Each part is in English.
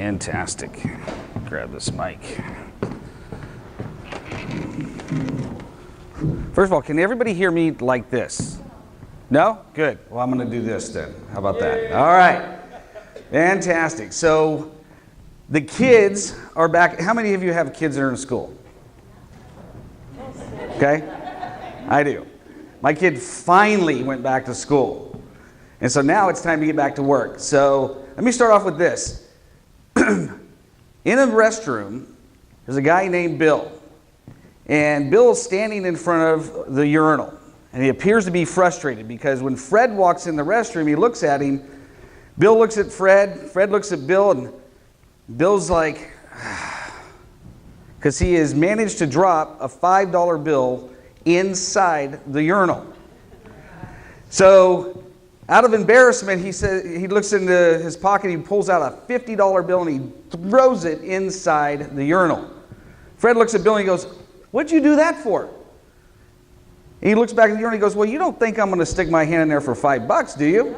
Fantastic. Grab this mic. First of all, can everybody hear me like this? No? Good. Well, I'm going to do this then. How about that? All right. Fantastic. So the kids are back. How many of you have kids that are in school? Okay. I do. My kid finally went back to school. And so now it's time to get back to work. So let me start off with this. In a restroom, there's a guy named Bill. And Bill's standing in front of the urinal. And he appears to be frustrated because when Fred walks in the restroom, he looks at him. Bill looks at Fred. Fred looks at Bill. And Bill's like, because he has managed to drop a $5 bill inside the urinal. So out of embarrassment, he looks into his pocket, he pulls out a $50 bill and he throws it inside the urinal. Fred looks at Bill and he goes, "What'd you do that for?" And he looks back at the urinal and he goes, "Well, you don't think I'm going to stick my hand in there for $5, do you?"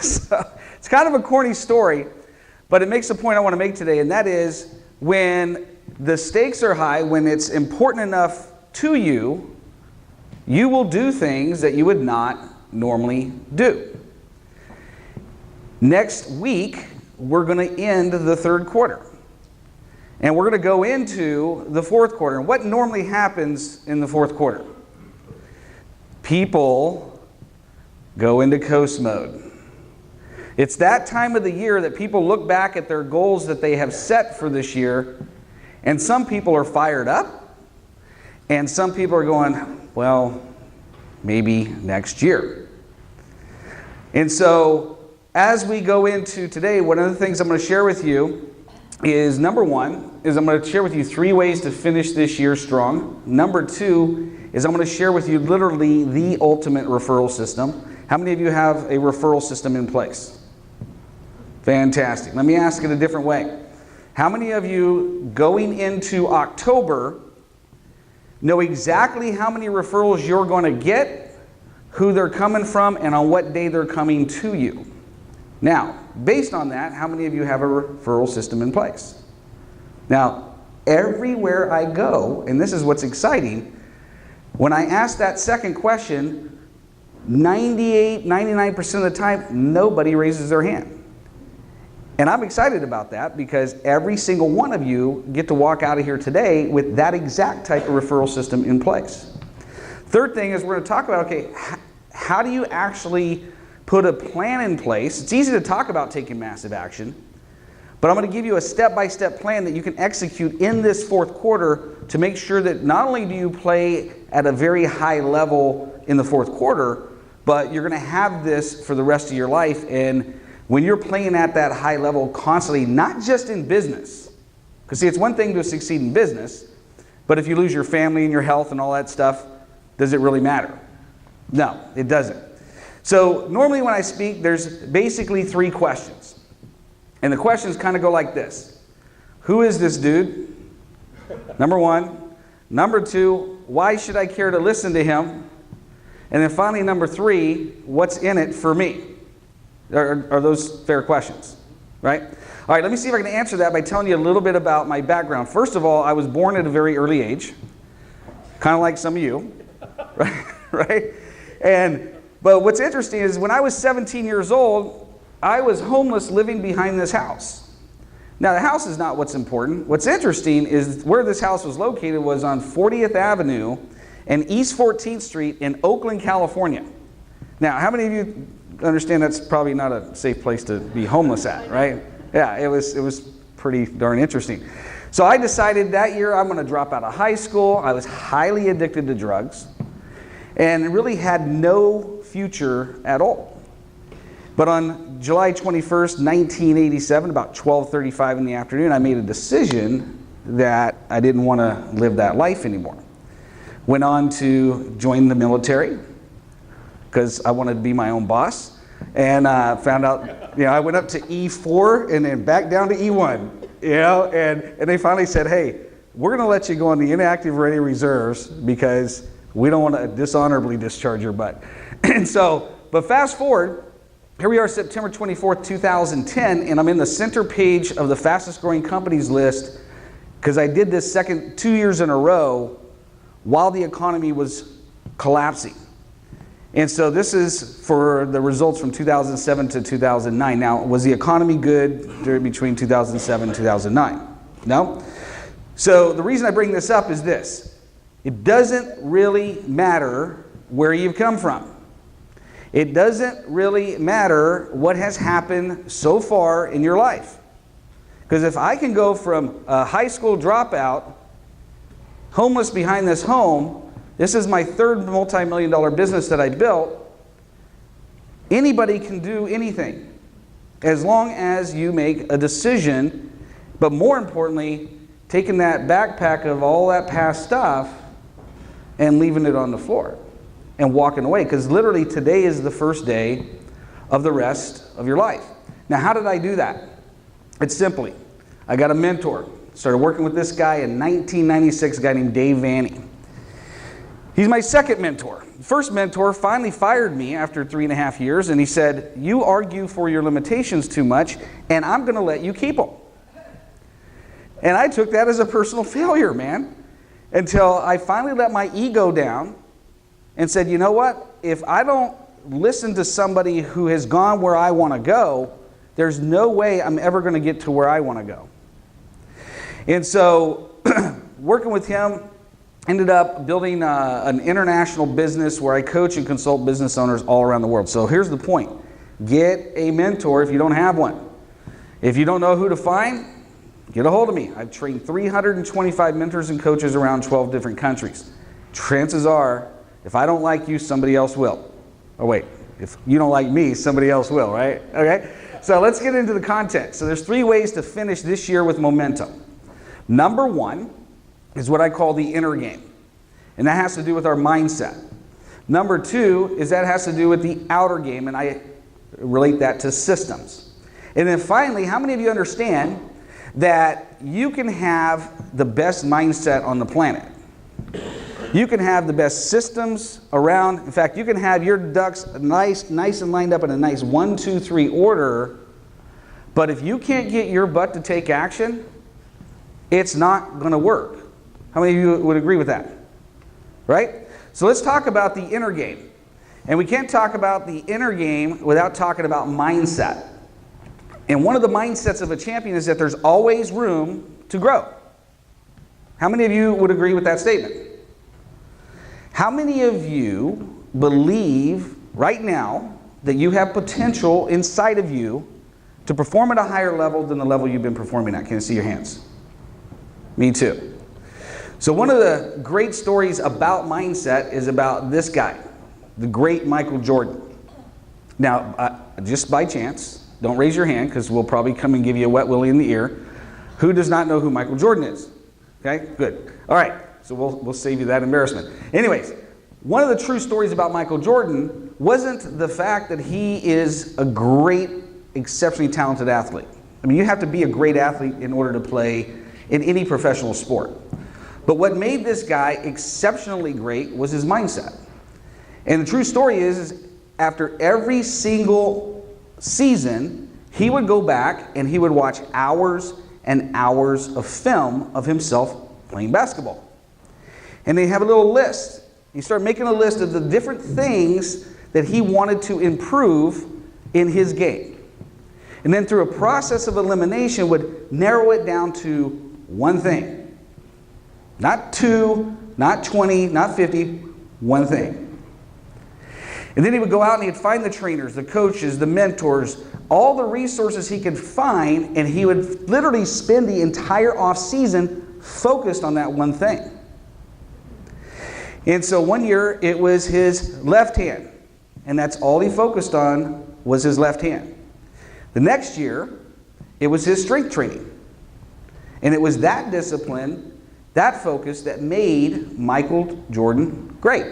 So it's kind of a corny story, but it makes the point I want to make today, and that is when the stakes are high, when it's important enough to you, you will do things that you would not normally do. Next week, we're going to end the third quarter. And we're going to go into the fourth quarter. And what normally happens in the fourth quarter? People go into coast mode. It's that time of the year that people look back at their goals that they have set for this year, and some people are fired up, and some people are going, well, maybe next year. And so, as we go into today, one of the things I'm going to share with you is, number one, is I'm going to share with you 3 ways to finish this year strong. Number 2 is I'm going to share with you literally the ultimate referral system. How many of you have a referral system in place? Fantastic. Let me ask it a different way. How many of you going into October know exactly how many referrals you're going to get, who they're coming from, and on what day they're coming to you? Now, based on that, how many of you have a referral system in place? Now, everywhere I go, and this is what's exciting, when I ask that second question, 99% of the time, nobody raises their hand. And I'm excited about that because every single one of you get to walk out of here today with that exact type of referral system in place. Third thing is we're going to talk about, okay, how do you actually put a plan in place? It's easy to talk about taking massive action, but I'm going to give you a step-by-step plan that you can execute in this fourth quarter to make sure that not only do you play at a very high level in the fourth quarter, but you're going to have this for the rest of your life. And when you're playing at that high level constantly, not just in business, because see, it's one thing to succeed in business, but if you lose your family and your health and all that stuff, does it really matter? No, it doesn't. So normally when I speak, there's basically 3 questions. And the questions kind of go like this. Who is this dude? Number 1. Number 2, why should I care to listen to him? And then finally, number 3, what's in it for me? Are those fair questions? Right? All right, let me see if I can answer that by telling you a little bit about my background. First of all, I was born at a very early age, kind of like some of you. Right? But what's interesting is when I was 17 years old, I was homeless living behind this house. Now, the house is not what's important. What's interesting is where this house was located was on 40th Avenue and East 14th Street in Oakland, California. Now, how many of you understand that's probably not a safe place to be homeless at, right? Yeah, it was pretty darn interesting. So I decided that year I'm going to drop out of high school. I was highly addicted to drugs and really had no future at all. But on July 21st, 1987, about 12:35 in the afternoon, I made a decision that I didn't want to live that life anymore. Went on to join the military because I wanted to be my own boss, and found out, I went up to E4 and then back down to E1, and they finally said, hey, we're going to let you go on the inactive ready reserves because we don't want to dishonorably discharge your butt. And so, but fast forward, here we are, September 24th, 2010, and I'm in the center page of the fastest growing companies list because I did this 2 years in a row while the economy was collapsing. And so this is for the results from 2007 to 2009. Now, was the economy good between 2007 and 2009? No? So the reason I bring this up is this. It doesn't really matter where you've come from. It doesn't really matter what has happened so far in your life. Because if I can go from a high school dropout, homeless behind this home, this is my third multi-million-dollar business that I built, anybody can do anything as long as you make a decision, but more importantly, taking that backpack of all that past stuff and leaving it on the floor and walking away, because literally today is the first day of the rest of your life. Now, how did I do that? It's simply, I got a mentor. Started working with this guy in 1996, a guy named Dave Vanny. He's my second mentor. The first mentor finally fired me after 3.5 years, and he said, you argue for your limitations too much, and I'm going to let you keep them. And I took that as a personal failure, man, until I finally let my ego down and said, you know what? If I don't listen to somebody who has gone where I want to go, there's no way I'm ever going to get to where I want to go. And so working with him, ended up building an international business where I coach and consult business owners all around the world. So here's the point. Get a mentor if you don't have one. If you don't know who to find, get a hold of me. I've trained 325 mentors and coaches around 12 different countries. Chances are, if I don't like you, somebody else will. Oh wait, if you don't like me, somebody else will, right? Okay, so let's get into the content. So there's 3 ways to finish this year with momentum. Number 1 is what I call the inner game. And that has to do with our mindset. Number 2 is that has to do with the outer game, and I relate that to systems. And then finally, how many of you understand that you can have the best mindset on the planet? You can have the best systems around. In fact, you can have your ducks nice and lined up in a nice 1, 2, 3 order, but if you can't get your butt to take action, it's not going to work. How many of you would agree with that? Right? So let's talk about the inner game. And we can't talk about the inner game without talking about mindset. And one of the mindsets of a champion is that there's always room to grow. How many of you would agree with that statement? How many of you believe right now that you have potential inside of you to perform at a higher level than the level you've been performing at? Can I see your hands? Me too. So one of the great stories about mindset is about this guy, the great Michael Jordan. Now, just by chance, don't raise your hand because we'll probably come and give you a wet willy in the ear. Who does not know who Michael Jordan is? Okay, good. All right, so we'll save you that embarrassment. Anyways, one of the true stories about Michael Jordan wasn't the fact that he is a great, exceptionally talented athlete. I mean, you have to be a great athlete in order to play in any professional sport. But what made this guy exceptionally great was his mindset. And the true story is after every single season, he would go back and he would watch hours and hours of film of himself playing basketball. And they have a little list. He started making a list of the different things that he wanted to improve in his game. And then through a process of elimination would narrow it down to one thing. Not 2, not 20, not 50, one thing. And then he would go out and he'd find the trainers, the coaches, the mentors, all the resources he could find, and he would literally spend the entire off season focused on that one thing. And so one year it was his left hand, and that's all he focused on was his left hand. The next year it was his strength training. And it was that discipline, that focus, that made Michael Jordan great.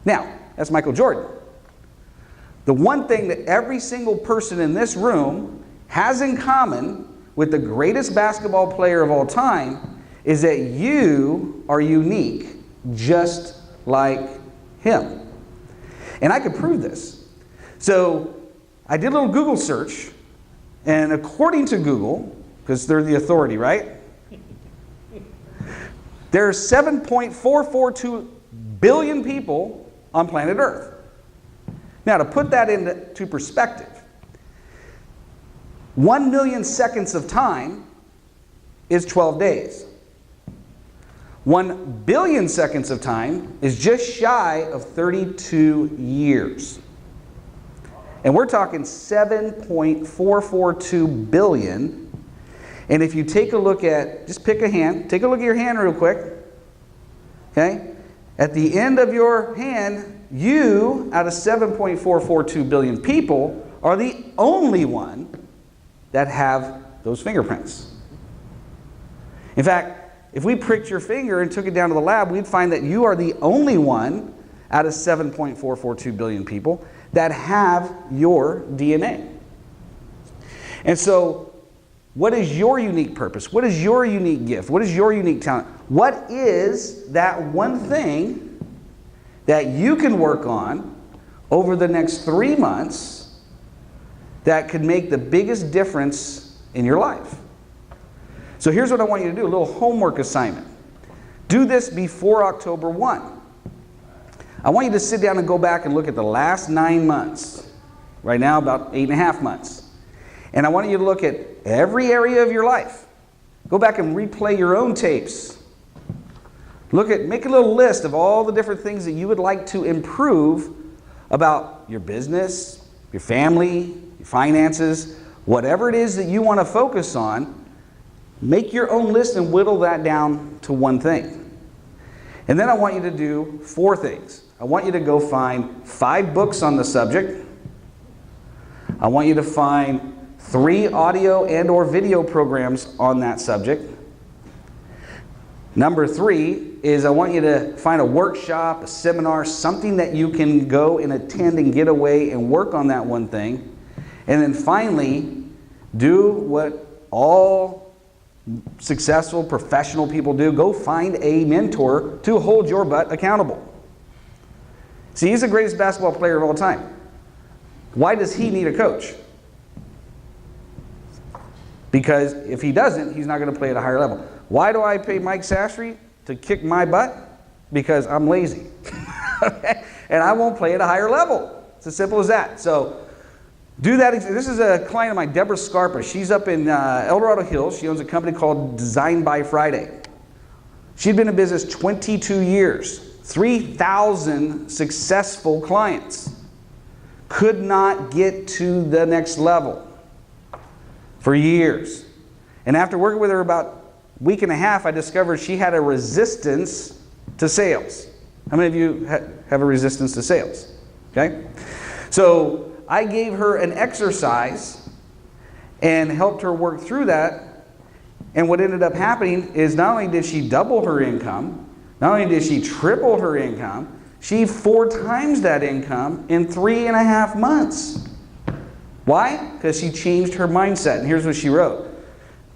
Now, that's Michael Jordan. The one thing that every single person in this room has in common with the greatest basketball player of all time is that you are unique, just like him. And I could prove this. So I did a little Google search, and according to Google, because they're the authority, right? There's 7.442 billion people on planet Earth. Now, to put that into perspective, 1 million seconds of time is 12 days. 1 billion seconds of time is just shy of 32 years. And we're talking 7.442 billion. And if you take a look at, just pick a hand, take a look at your hand real quick. Okay? At the end of your hand, you, out of 7.442 billion people, are the only one that have those fingerprints. In fact, if we pricked your finger and took it down to the lab, we'd find that you are the only one out of 7.442 billion people that have your DNA. And so, what is your unique purpose? What is your unique gift? What is your unique talent? What is that one thing that you can work on over the next 3 months that could make the biggest difference in your life? So here's what I want you to do, a little homework assignment. Do this before October 1. I want you to sit down and go back and look at the last 9 months. Right now, about 8.5 months. And I want you to look at every area of your life. Go back and replay your own tapes. Make a little list of all the different things that you would like to improve about your business, your family, your finances, whatever it is that you want to focus on. Make your own list and whittle that down to one thing. And then I want you to do 4 things. I want you to go find 5 books on the subject. I want you to find 3 audio and or video programs on that subject. Number 3 is I want you to find a workshop, a seminar, something that you can go and attend and get away and work on that one thing. And then finally, do what all successful professional people do. Go find a mentor to hold your butt accountable. See, he's the greatest basketball player of all time. Why does he need a coach? Because if he doesn't, he's not going to play at a higher level. Why do I pay Mike Sastry to kick my butt? Because I'm lazy. Okay? And I won't play at a higher level. It's as simple as that. So do that. This is a client of mine, Deborah Scarpa. She's up in El Dorado Hills. She owns a company called Design by Friday. She'd been in business 22 years, 3,000 successful clients. Could not get to the next level for years. And after working with her about a week and a half, I discovered she had a resistance to sales. How many of you have a resistance to sales? Okay? So I gave her an exercise and helped her work through that. And what ended up happening is not only did she double her income, not only did she triple her income, she 4 times that income in 3.5 months. Why? Because she changed her mindset. And here's what she wrote.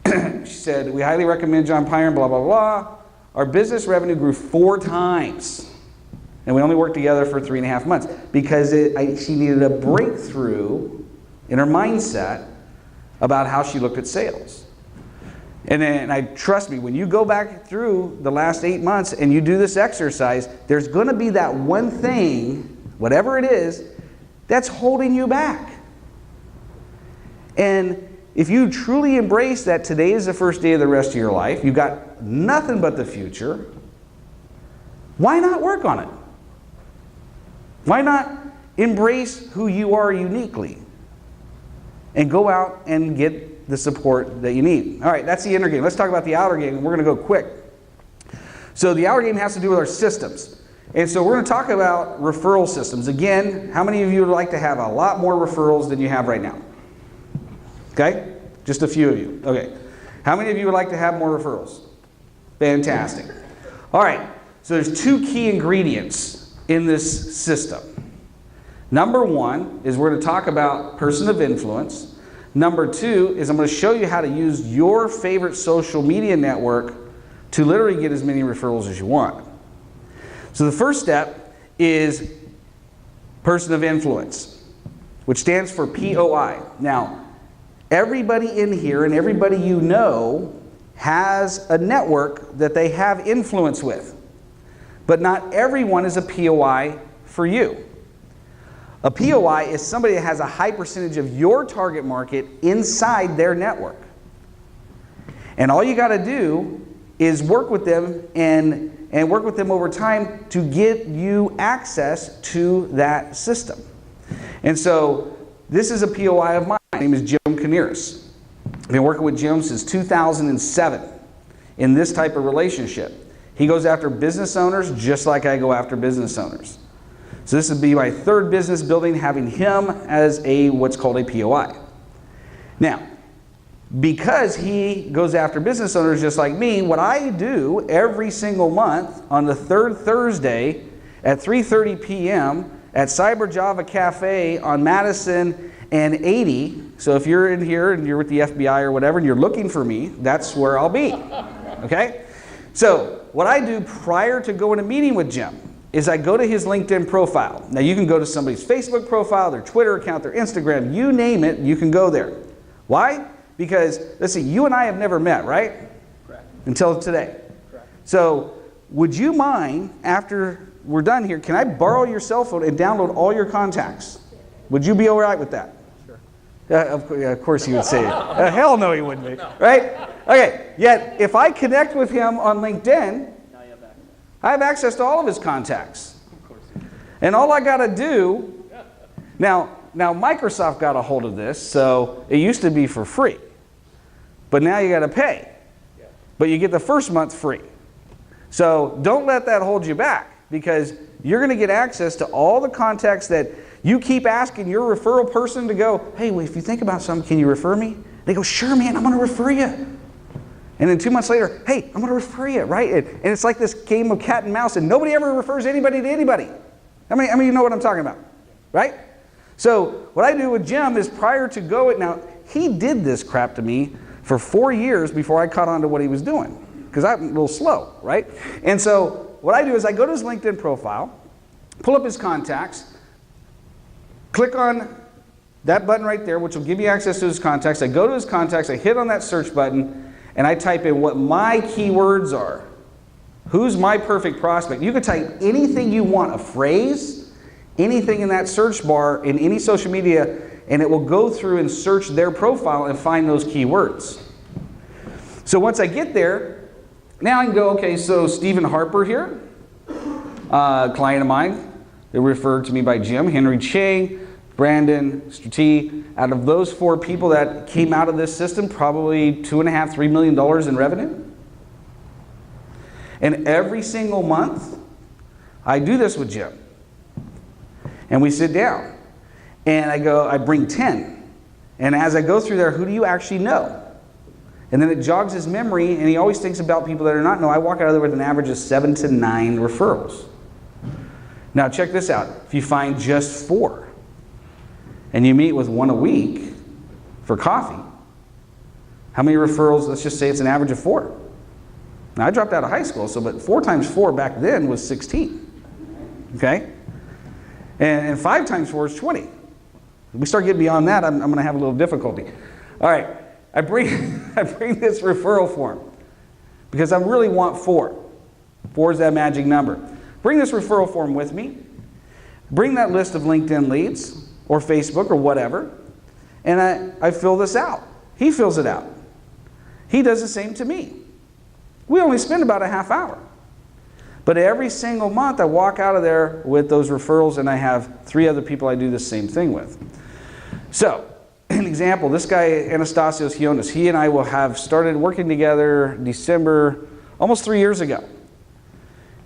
She said, we highly recommend John Pyron, blah, blah, blah. Our business revenue grew 4 times. And we only worked together for 3.5 months. Because she needed a breakthrough in her mindset about how she looked at sales. And trust me, when you go back through the last 8 months and you do this exercise, there's going to be that one thing, whatever it is, that's holding you back. And if you truly embrace that today is the first day of the rest of your life, you've got nothing but the future, why not work on it? Why not embrace who you are uniquely and go out and get the support that you need? All right, that's the inner game. Let's talk about the outer game, and we're going to go quick. So the outer game has to do with our systems. And so we're going to talk about referral systems. Again, how many of you would like to have a lot more referrals than you have right now? Okay? Just a few of you. Okay. How many of you would like to have more referrals? Fantastic. All right. So there's 2 key ingredients in this system. Number 1 is we're going to talk about person of influence. Number 2 is I'm going to show you how to use your favorite social media network to literally get as many referrals as you want. So the first step is person of influence. which stands for POI. Now, everybody in here and everybody you know has a network that they have influence with. But not everyone is a POI for you. A POI is somebody that has a high percentage of your target market inside their network. And all you got to do is work with them and work with them over time to get you access to that system. And so this is a POI of mine. My name is Jim Caniris. I've been working with Jim since 2007 in this type of relationship. He goes after business owners just like I go after business owners. So this would be my third business building, having him as what's called a POI. Now, because he goes after business owners just like me, what I do every single month on the third Thursday at 3:30 p.m. at Cyber Java Cafe on Madison and 80. So if you're in here and you're with the FBI or whatever and you're looking for me, that's where I'll be. Okay? So what I do prior to going to meeting with Jim is I go to his LinkedIn profile. Now you can go to somebody's Facebook profile, their Twitter account, their Instagram, you name it, you can go there. Why? Because, let's see, you and I have never met, right? Correct. Until today. Correct. So would you mind, after we're done here, can I borrow your cell phone and download all your contacts? Would you be all right with that? Sure. Of course he would say it. Hell no he wouldn't be, right? Okay, yet if I connect with him on LinkedIn, I have access to all of his contacts. Of course you do. And all I got to do, now Microsoft got a hold of this, so it used to be for free. But now you got to pay. Yeah. But you get the first month free. So don't let that hold you back, because you're going to get access to all the contacts that you keep asking your referral person to go, hey, well, if you think about something, can you refer me? They go, sure, man, I'm going to refer you. And then 2 months later, hey, I'm going to refer you, right? And it's like this game of cat and mouse, and nobody ever refers anybody to anybody. I mean, you know what I'm talking about, right? So what I do with Jim is prior to going, now he did this crap to me for 4 years before I caught on to what he was doing, because I'm a little slow, right? And so what I do is I go to his LinkedIn profile, pull up his contacts, click on that button right there, which will give me access to his contacts. I go to his contacts, I hit on that search button, and I type in what my keywords are. Who's my perfect prospect? You can type anything you want, a phrase, anything in that search bar in any social media, and it will go through and search their profile and find those keywords. So once I get there, now I can go, okay, so Stephen Harper here, a client of mine, they referred to me by Jim, Henry Chang, Brandon, Strati. Out of those 4 people that came out of this system, probably $2.5, $3 million in revenue. And every single month, I do this with Jim. And we sit down. And I bring 10. And as I go through there, who do you actually know? And then it jogs his memory, and he always thinks about people that are not known. I walk out of there with an average of 7 to 9 referrals. Now check this out. If you find just 4, and you meet with 1 a week for coffee, how many referrals? Let's just say it's an average of 4. Now I dropped out of high school, but 4 times 4 back then was 16. Okay? And 5 times 4 is 20. If we start getting beyond that, I'm going to have a little difficulty. All right, I bring this referral form because I really want 4. 4 is that magic number. Bring this referral form with me. Bring that list of LinkedIn leads or Facebook or whatever, and I fill this out. He fills it out. He does the same to me. We only spend about a half hour. But every single month I walk out of there with those referrals, and I have 3 other people I do the same thing with. So, an example, this guy Anastasios Hionis, he and I will have started working together December, almost 3 years ago.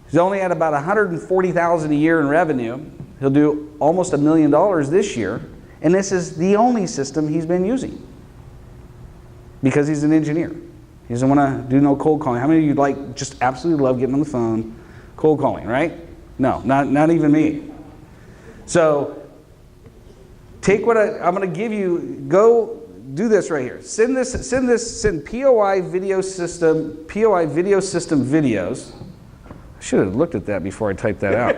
He's only at about $140,000 a year in revenue. He'll do almost $1 million this year, and this is the only system he's been using because he's an engineer. He doesn't want to do no cold calling. How many of you just absolutely love getting on the phone, cold calling, right? No, not even me. So take what I'm going to give you. Go do this right here. Send POI video system videos. I should have looked at that before I typed that out.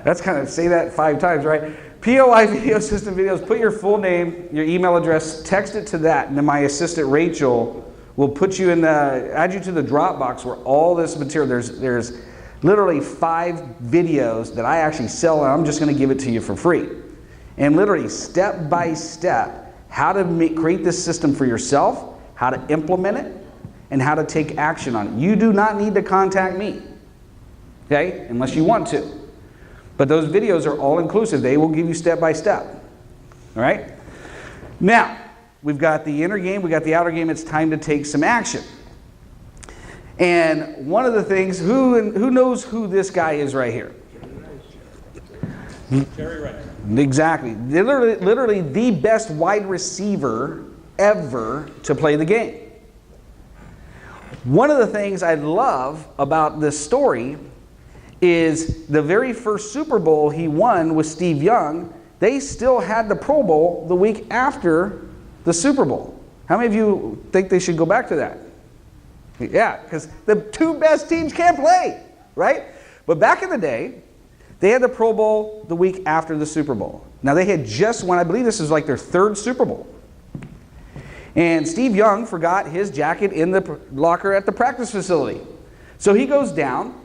That's kind of, say that 5 times, right? POI video system videos, put your full name, your email address, text it to that, and then my assistant Rachel will put you in the, add you to the Dropbox where all this material, there's literally 5 videos that I actually sell, and I'm just going to give it to you for free. And literally step by step, how to create this system for yourself, how to implement it, and how to take action on it. You do not need to contact me, okay, unless you want to. But those videos are all inclusive. They will give you step by step. All right? Now, we've got the inner game, we've got the outer game. It's time to take some action. And one of the things, who knows who this guy is right here? Jerry Rice. Exactly. Literally the best wide receiver ever to play the game. One of the things I love about this story is the very first Super Bowl he won with Steve Young, they still had the Pro Bowl the week after the Super Bowl. How many of you think they should go back to that? Yeah, because the 2 best teams can't play, right? But back in the day, they had the Pro Bowl the week after the Super Bowl. Now they had just won, I believe this was like their 3rd Super Bowl. And Steve Young forgot his jacket in the locker at the practice facility. So he goes down,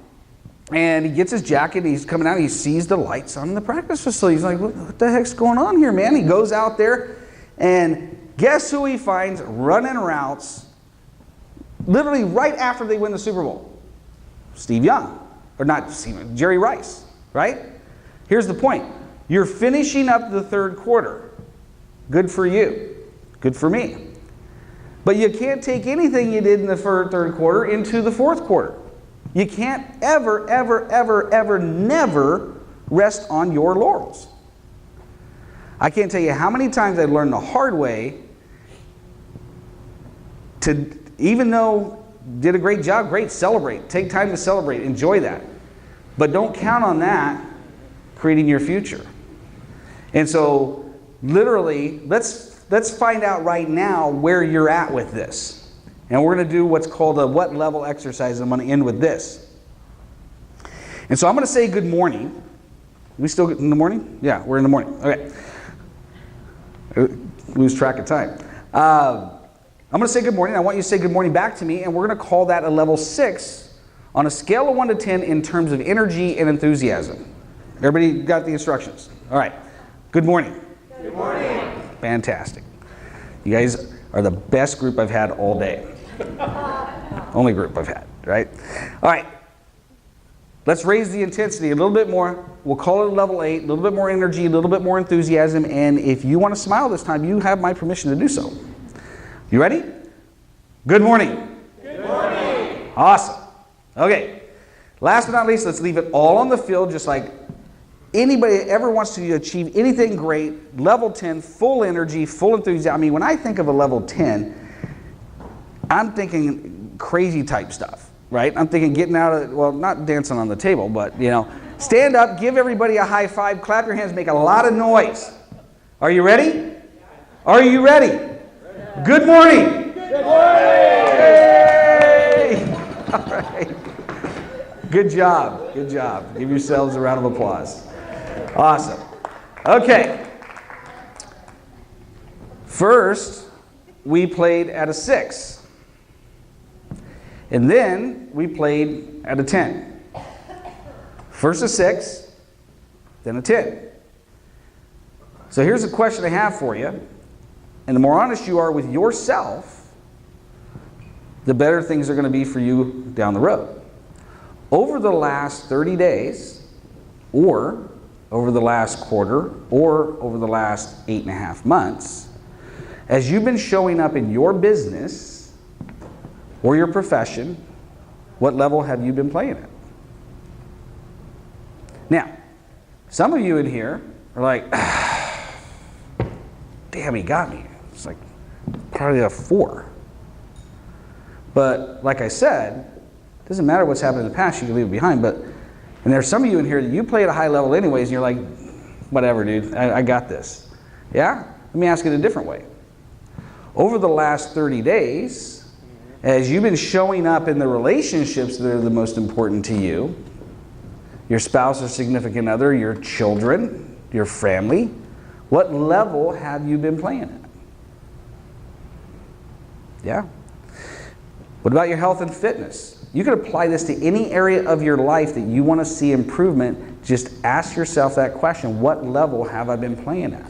and he gets his jacket, he's coming out, he sees the lights on the practice facility. He's like, what the heck's going on here, man? He goes out there, and guess who he finds running routes literally right after they win the Super Bowl? Steve Young. Or not Steve, Jerry Rice, right? Here's the point. You're finishing up the 3rd quarter. Good for you. Good for me. But you can't take anything you did in the 3rd quarter into the 4th quarter. You can't ever, ever, ever, ever, never rest on your laurels. I can't tell you how many times I learned the hard way to, even though did a great job, great, celebrate. Take time to celebrate, enjoy that. But don't count on that creating your future. And so, literally, let's find out right now where you're at with this. And we're going to do what's called a what level exercise. I'm going to end with this. And so I'm going to say good morning. Are we still in the morning? Yeah, we're in the morning. Okay. Lose track of time. I'm going to say good morning. I want you to say good morning back to me, and we're going to call that a level 6 on a scale of 1 to 10 in terms of energy and enthusiasm. Everybody got the instructions? All right. Good morning. Good morning. Fantastic. You guys are the best group I've had all day. Only group I've had, right? All right. Let's raise the intensity a little bit more. We'll call it a level 8, a little bit more energy, a little bit more enthusiasm, and if you want to smile this time, you have my permission to do so. You ready? Good morning. Good morning. Awesome. Okay. Last but not least, let's leave it all on the field, just like anybody that ever wants to achieve anything great. Level 10, full energy, full enthusiasm. I mean, when I think of a level 10, I'm thinking crazy type stuff, right? I'm thinking getting out of, well, not dancing on the table, but, you know, stand up, give everybody a high five, clap your hands, make a lot of noise. Are you ready? Are you ready? Good morning. Good morning. Yay! All right. Good job. Good job. Give yourselves a round of applause. Awesome. Okay. First, we played at a 6. And then we played at a 10. First a 6, then a 10. So here's a question I have for you. And the more honest you are with yourself, the better things are going to be for you down the road. Over the last 30 days, or over the last quarter, or over the last 8.5 months, as you've been showing up in your business or your profession, what level have you been playing at? Now, some of you in here are like, damn, he got me. It's like probably a 4. But like I said, it doesn't matter what's happened in the past, you can leave it behind. And there's some of you in here that you play at a high level anyways, and you're like, whatever, dude, I got this. Yeah? Let me ask it a different way. Over the last 30 days, as you've been showing up in the relationships that are the most important to you, your spouse or significant other, your children, your family, what level have you been playing at? Yeah. What about your health and fitness? You can apply this to any area of your life that you want to see improvement. Just ask yourself that question. What level have I been playing at?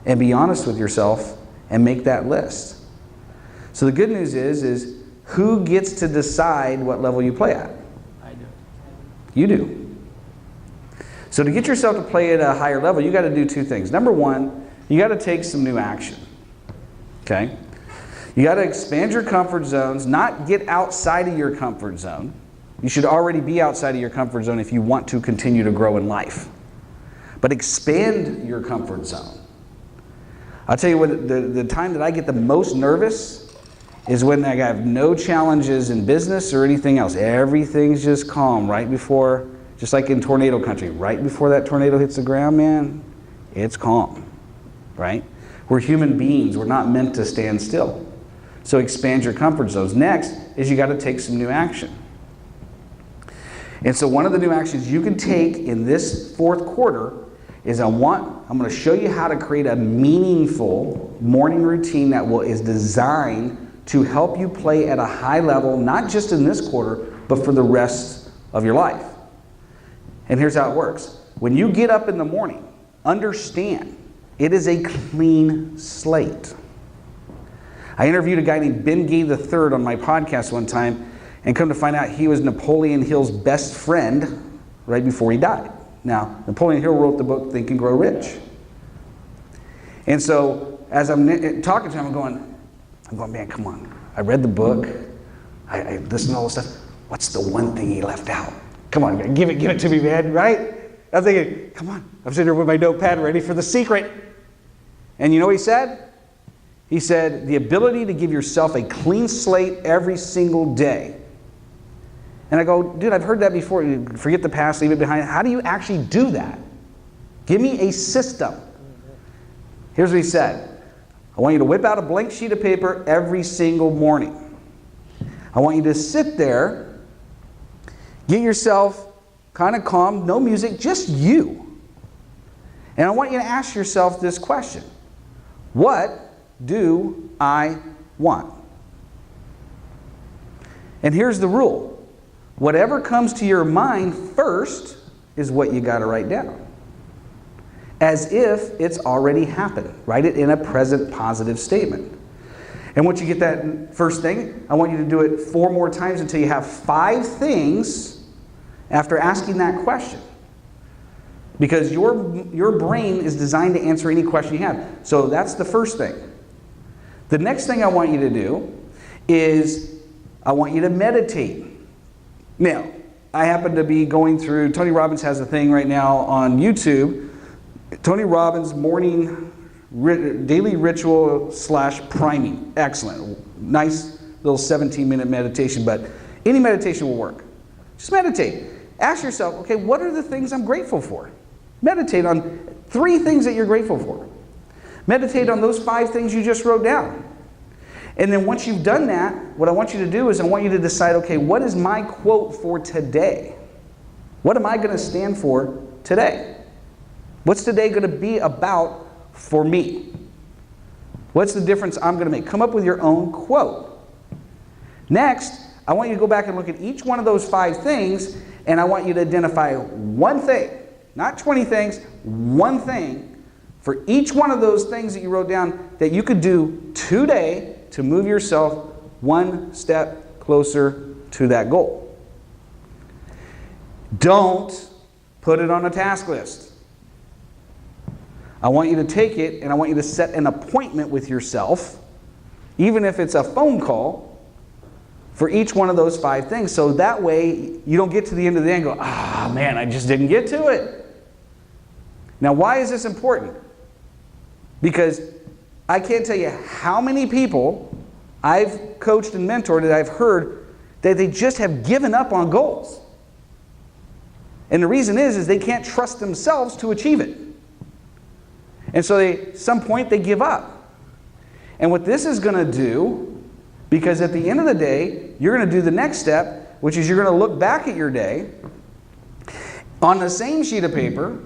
And be honest with yourself and make that list. So the good news is who gets to decide what level you play at? I do. You do. So to get yourself to play at a higher level, you got to do two things. Number one, you got to take some new action. Okay? You got to expand your comfort zones, not get outside of your comfort zone. You should already be outside of your comfort zone if you want to continue to grow in life. But expand your comfort zone. I'll tell you what, the time that I get the most nervous is when I have no challenges in business or anything else. Everything's just calm right before, just like in tornado country, right before that tornado hits the ground, man, it's calm, right? We're human beings. We're not meant to stand still. So expand your comfort zones. Next is you got to take some new action. And so one of the new actions you can take in this fourth quarter is I'm going to show you how to create a meaningful morning routine that is designed to help you play at a high level, not just in this quarter, but for the rest of your life. And here's how it works. When you get up in the morning, understand it is a clean slate. I interviewed a guy named Ben Gay III on my podcast one time, and come to find out he was Napoleon Hill's best friend right before he died. Now, Napoleon Hill wrote the book Think and Grow Rich. And so, as I'm talking to him, I'm going, man, come on. I read the book. I listened to all this stuff. What's the one thing he left out? Come on, give it to me, man, right? I'm thinking, come on. I'm sitting here with my notepad ready for the secret. And you know what he said? He said, the ability to give yourself a clean slate every single day. And I go, dude, I've heard that before. You forget the past, leave it behind. How do you actually do that? Give me a system. Here's what he said. I want you to whip out a blank sheet of paper every single morning. I want you to sit there, get yourself kind of calm, no music, just you. And I want you to ask yourself this question. What do I want? And here's the rule. Whatever comes to your mind first is what you got to write down. As if it's already happened. Write it in a present positive statement. And once you get that first thing, I want you to do it 4 more times until you have 5 things after asking that question. Because your brain is designed to answer any question you have. So that's the first thing. The next thing I want you to do is I want you to meditate. Now, I happen to be going through, Tony Robbins has a thing right now on YouTube, Tony Robbins morning daily ritual / priming. Excellent. Nice little 17-minute meditation, but any meditation will work. Just meditate. Ask yourself, okay, what are the things I'm grateful for? Meditate on 3 things that you're grateful for. Meditate on those 5 things you just wrote down. And then once you've done that, what I want you to do is I want you to decide, okay, what is my quote for today? What am I going to stand for today? What's today going to be about for me? What's the difference I'm going to make? Come up with your own quote. Next, I want you to go back and look at each one of those 5 things, and I want you to identify one thing, not 20 things, one thing for each one of those things that you wrote down that you could do today to move yourself one step closer to that goal. Don't put it on a task list. I want you to take it and I want you to set an appointment with yourself, even if it's a phone call, for each one of those 5 things. So that way you don't get to the end of the day and go, man, I just didn't get to it. Now, why is this important? Because I can't tell you how many people I've coached and mentored that I've heard that they just have given up on goals. And the reason is they can't trust themselves to achieve it. And so at some point they give up. And what this is going to do, because at the end of the day, you're going to do the next step, which is you're going to look back at your day on the same sheet of paper,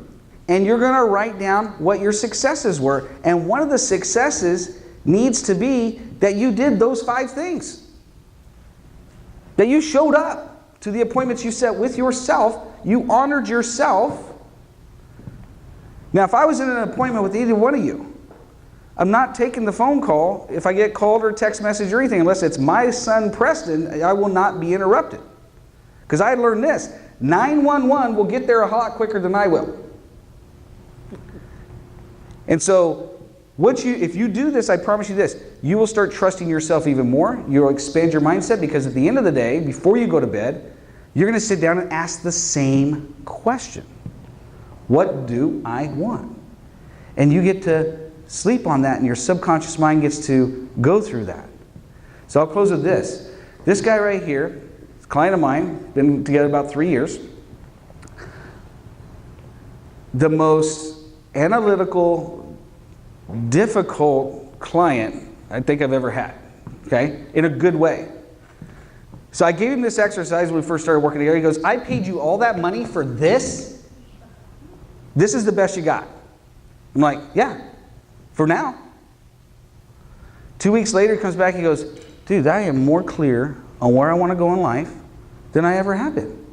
and you're going to write down what your successes were. And one of the successes needs to be that you did those 5 things. That you showed up to the appointments you set with yourself. You honored yourself. Now, if I was in an appointment with either one of you, I'm not taking the phone call. If I get called or text message or anything, unless it's my son Preston, I will not be interrupted. Because I learned this. 911 will get there a lot quicker than I will. And so, if you do this, I promise you this, you will start trusting yourself even more. You'll expand your mindset, because at the end of the day, before you go to bed, you're going to sit down and ask the same question. What do I want? And you get to sleep on that, and your subconscious mind gets to go through that. So I'll close with this. This guy right here, a client of mine, been together about 3 years. The most analytical, difficult client I think I've ever had, okay? In a good way. So I gave him this exercise when we first started working together. He goes, I paid you all that money for this? This is the best you got. I'm like, yeah, for now. 2 weeks later, he comes back, he goes, dude, I am more clear on where I want to go in life than I ever have been.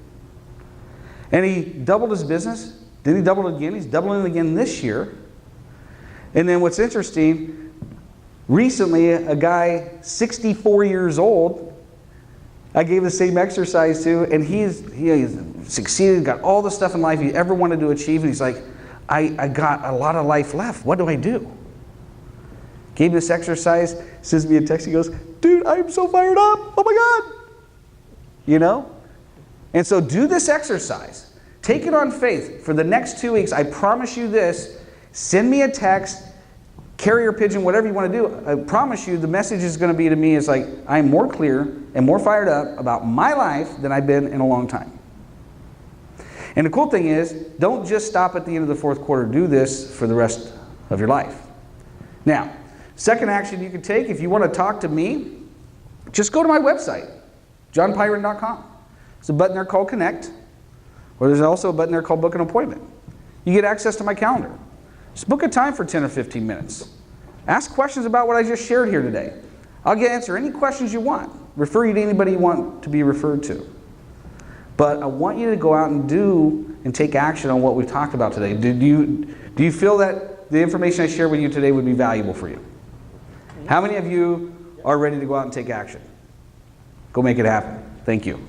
And he doubled his business. Then he doubled it again. He's doubling it again this year. And then what's interesting, recently a guy 64 years old, I gave the same exercise to, and he's succeeded, got all the stuff in life he ever wanted to achieve, and he's like, I got a lot of life left. What do I do? Gave this exercise, sends me a text, he goes, dude, I'm so fired up. Oh my God. You know? And so do this exercise. Take it on faith. For the next 2 weeks, I promise you this, send me a text, carrier pigeon, whatever you want to do. I promise you the message is going to be to me is like, I'm more clear and more fired up about my life than I've been in a long time. And the cool thing is, don't just stop at the end of the 4th quarter. Do this for the rest of your life. Now, second action you can take, if you want to talk to me, just go to my website, johnpyron.com. There's a button there called Connect, or there's also a button there called Book an Appointment. You get access to my calendar. Just book a time for 10 or 15 minutes. Ask questions about what I just shared here today. I'll answer any questions you want. Refer you to anybody you want to be referred to. But I want you to go out and do and take action on what we've talked about today. Do you feel that the information I shared with you today would be valuable for you? How many of you are ready to go out and take action? Go make it happen. Thank you.